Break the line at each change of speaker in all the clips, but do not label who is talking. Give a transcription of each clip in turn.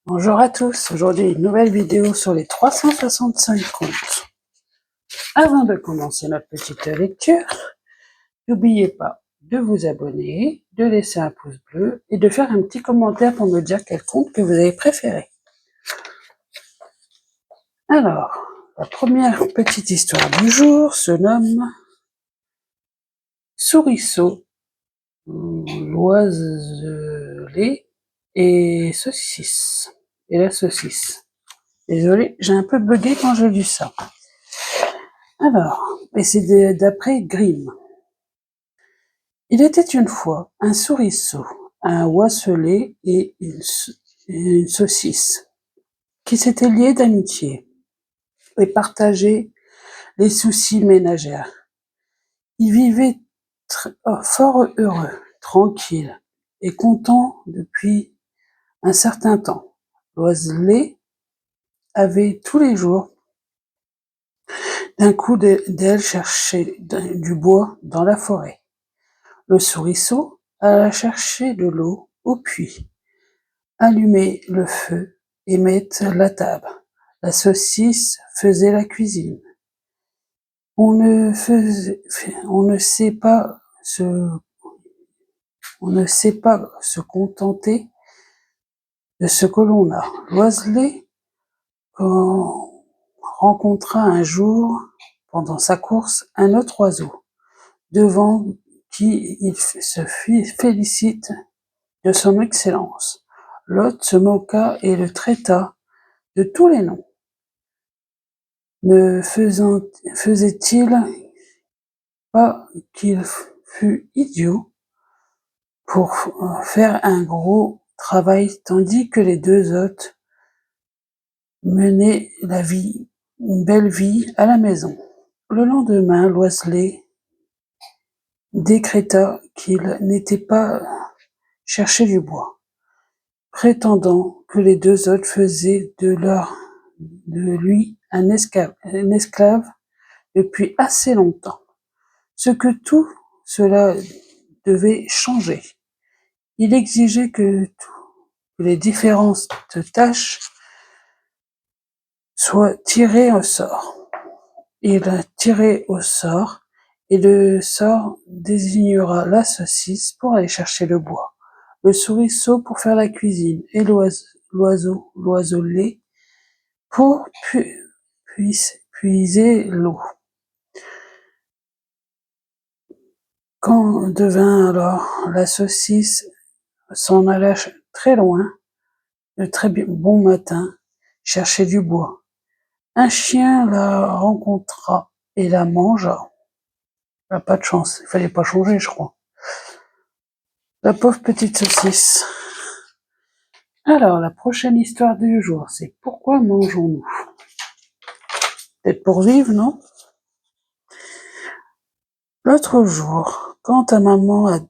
Bonjour à tous, aujourd'hui une nouvelle vidéo sur les 365 comptes. Avant de commencer notre petite lecture, n'oubliez pas de vous abonner, de laisser un pouce bleu et de faire un petit commentaire pour me dire quel compte que vous avez préféré. Alors, la première petite histoire du jour se nomme Souriceau, l'oiselet et saucisse. Et la saucisse. Désolée, j'ai un peu bugué quand j'ai lu ça. Alors, et c'est d'après Grimm. Il était une fois un souriceau, un oiselet et une saucisse, qui s'étaient liés d'amitié et partageaient les soucis ménagères. Ils vivaient fort heureux, tranquilles et contents depuis un certain temps. L'oiselet avait tous les jours d'un coup d'aile cherché du bois dans la forêt. Le souriceau alla chercher de l'eau au puits, allumer le feu et mettre la table. La saucisse faisait la cuisine. On ne sait pas se contenter de ce que l'on a. L'oiselet rencontra un jour, pendant sa course, un autre oiseau, devant qui il se félicite de son excellence. L'hôte se moqua et le traita de tous les noms. Ne faisait-il pas qu'il fût idiot pour faire un gros travail tandis que les deux hôtes menaient une belle vie à la maison? Le lendemain, l'oiselet décréta qu'il n'était pas chercher du bois, prétendant que les deux hôtes faisaient de lui un esclave depuis assez longtemps, ce que tout cela devait changer. Il exigeait que les différentes tâches soient tirées au sort. Il tirait au sort, et le sort désignera la saucisse pour aller chercher le bois, le souriceau pour faire la cuisine, et l'oiselet pour puiser l'eau. Quand devint alors la saucisse s'en alla très loin, le très bon matin, chercher du bois. Un chien la rencontra et la mangea. Elle n'a pas de chance, il fallait pas changer, je crois. La pauvre petite saucisse. Alors, la prochaine histoire du jour, c'est pourquoi mangeons-nous? Peut-être pour vivre, non? L'autre jour, quand ta maman a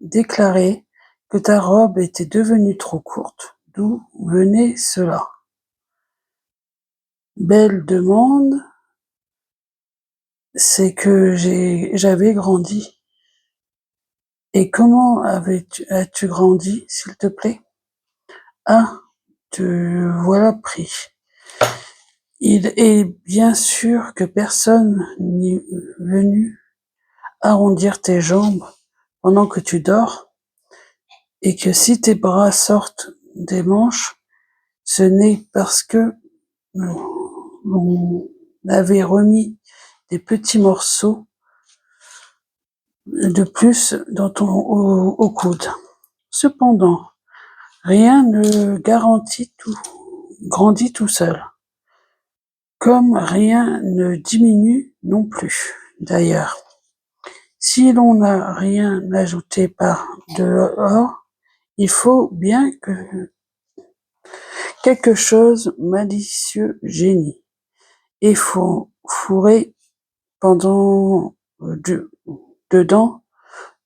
déclaré que ta robe était devenue trop courte, d'où venait cela? Belle demande, c'est que j'avais grandi. Et comment as-tu grandi, s'il te plaît? Ah, te voilà pris. Il est bien sûr que personne n'est venu arrondir tes jambes pendant que tu dors, et que si tes bras sortent des manches, ce n'est parce que l'on avait remis des petits morceaux de plus dans au coude. Cependant, rien ne grandit tout seul, comme rien ne diminue non plus. D'ailleurs, si l'on n'a rien ajouté par dehors, il faut bien que quelque chose malicieux génie, et fourrer pendant dedans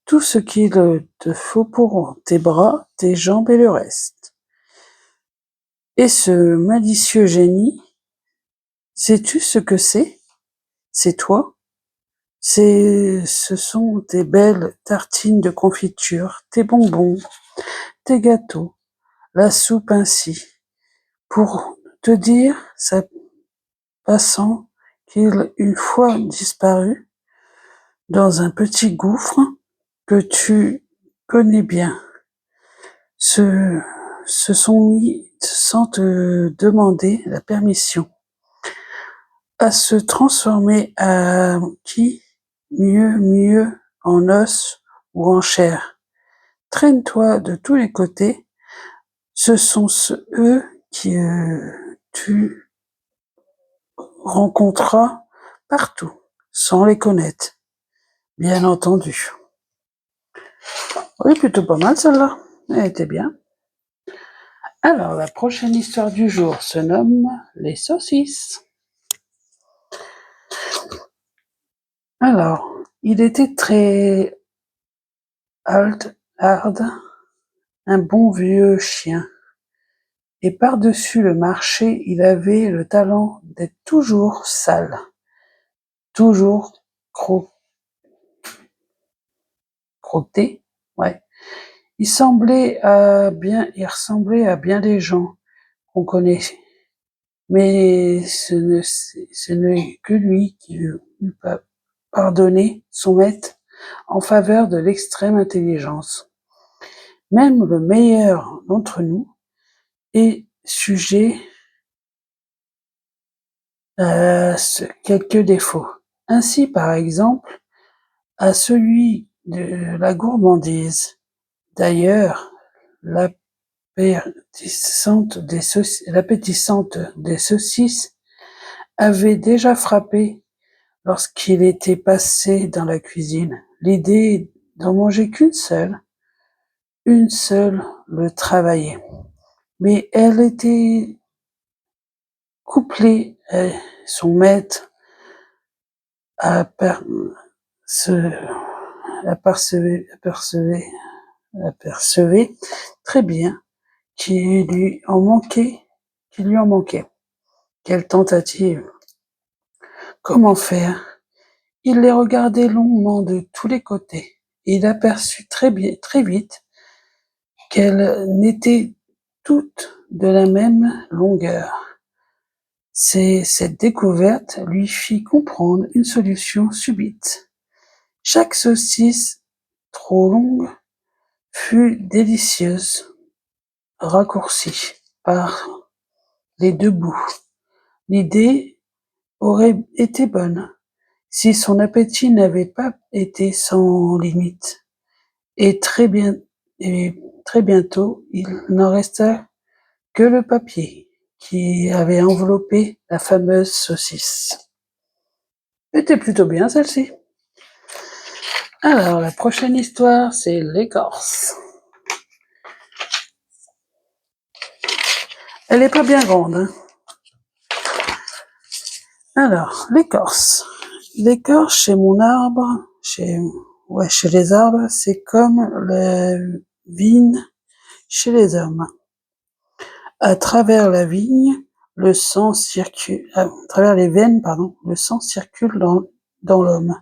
tout ce qu'il te faut pour tes bras, tes jambes et le reste. Et ce malicieux génie, sais-tu ce que c'est? C'est toi. Ce sont tes belles tartines de confiture, tes bonbons, tes gâteaux, la soupe ainsi. pour te dire, ça passant, qu'il, une fois disparu, dans un petit gouffre que tu connais bien, se sont mis, sans te demander la permission, à se transformer à qui mieux en os ou en chair. Traîne-toi de tous les côtés, ce sont eux qui tu rencontreras partout, sans les connaître, bien entendu. Oui, plutôt pas mal celle-là, elle était bien. Alors, la prochaine histoire du jour se nomme les saucisses. Alors, il était très hard, un bon vieux chien. Et par-dessus le marché, il avait le talent d'être toujours sale, toujours crotté. Ouais. Il ressemblait à bien des gens qu'on connaît. Mais ce n'est que lui qui eut pardonné son maître en faveur de l'extrême intelligence. Même le meilleur d'entre nous est sujet à quelques défauts. Ainsi, par exemple, à celui de la gourmandise. D'ailleurs, l'appétissante des saucisses avait déjà frappé lorsqu'il était passé dans la cuisine. L'idée d'en manger une seule le travaillait. Mais elle était couplée à son maître apercevait très bien qu'il lui en manquait. Quelle tentative! Comment faire? Il les regardait longuement de tous les côtés. Il aperçut très vite qu'elles n'étaient toutes de la même longueur. Cette découverte lui fit comprendre une solution subite. Chaque saucisse trop longue fut délicieuse, raccourcie par les deux bouts. L'idée aurait été bonne si son appétit n'avait pas été sans limite. Et très bientôt, il n'en resta que le papier qui avait enveloppé la fameuse saucisse. Était plutôt bien celle-ci. Alors, la prochaine histoire, c'est l'écorce. Elle est pas bien grande, hein. Alors, l'écorce. L'écorce chez mon arbre, chez les arbres, c'est comme la vigne chez les hommes. À travers la vigne, le sang circule, à travers les veines, le sang circule dans l'homme.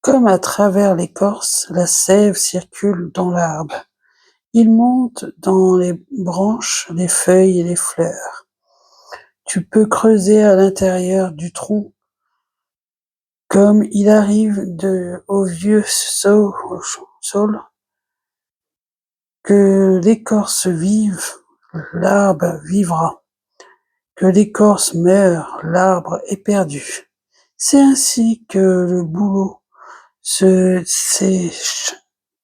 Comme à travers l'écorce, la sève circule dans l'arbre. Il monte dans les branches, les feuilles et les fleurs. Tu peux creuser à l'intérieur du tronc, comme il arrive au vieux saule, que l'écorce vive, l'arbre vivra. Que l'écorce meurt, l'arbre est perdu. C'est ainsi que le bouleau se sèche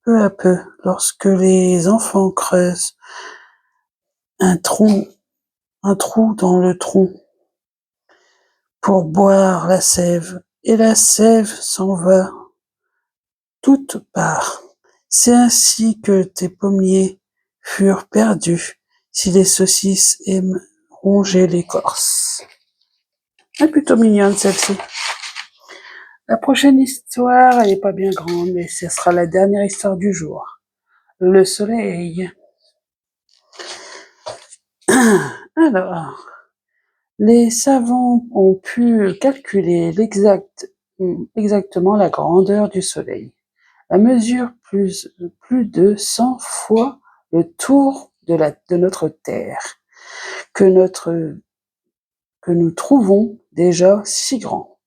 peu à peu lorsque les enfants creusent un trou dans le tronc pour boire la sève, et la sève s'en va toute part. C'est ainsi que tes pommiers furent perdus si les saucisses aiment ronger l'écorce. Elle est plutôt mignonne celle-ci. La prochaine histoire, elle est pas bien grande, mais ce sera la dernière histoire du jour. Le soleil. Alors, les savants ont pu calculer exactement la grandeur du soleil. Elle mesure plus de 100 fois le tour de notre Terre. que nous trouvons déjà si grand.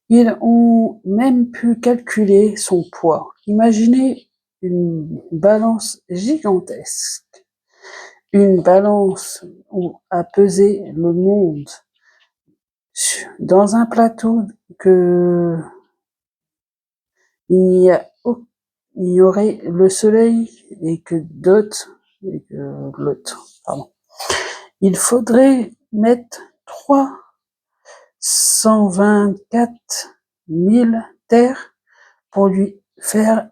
Ils ont même pu calculer son poids. Imaginez une balance gigantesque, une balance où a pesé le monde dans un plateau que il y aurait le soleil et que pardon. Il faudrait mettre 324 000 terres pour lui faire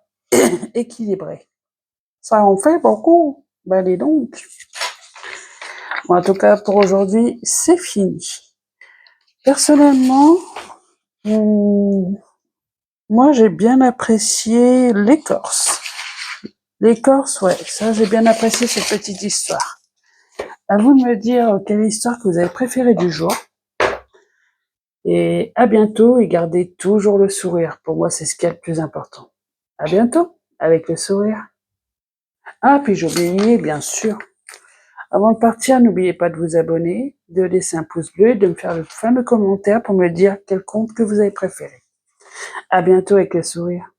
équilibrer. Ça en fait beaucoup. Ben dis donc. Bon, en tout cas, pour aujourd'hui, c'est fini. Personnellement, moi, j'ai bien apprécié l'écorce. L'écorce, ouais, ça, j'ai bien apprécié cette petite histoire. À vous de me dire quelle histoire que vous avez préférée du jour. Et à bientôt et gardez toujours le sourire. Pour moi, c'est ce qui est le plus important. À bientôt avec le sourire. Ah, puis j'ai oublié, bien sûr. Avant de partir, n'oubliez pas de vous abonner, de laisser un pouce bleu et de me faire le fameux commentaire pour me dire quel conte que vous avez préféré. À bientôt avec le sourire.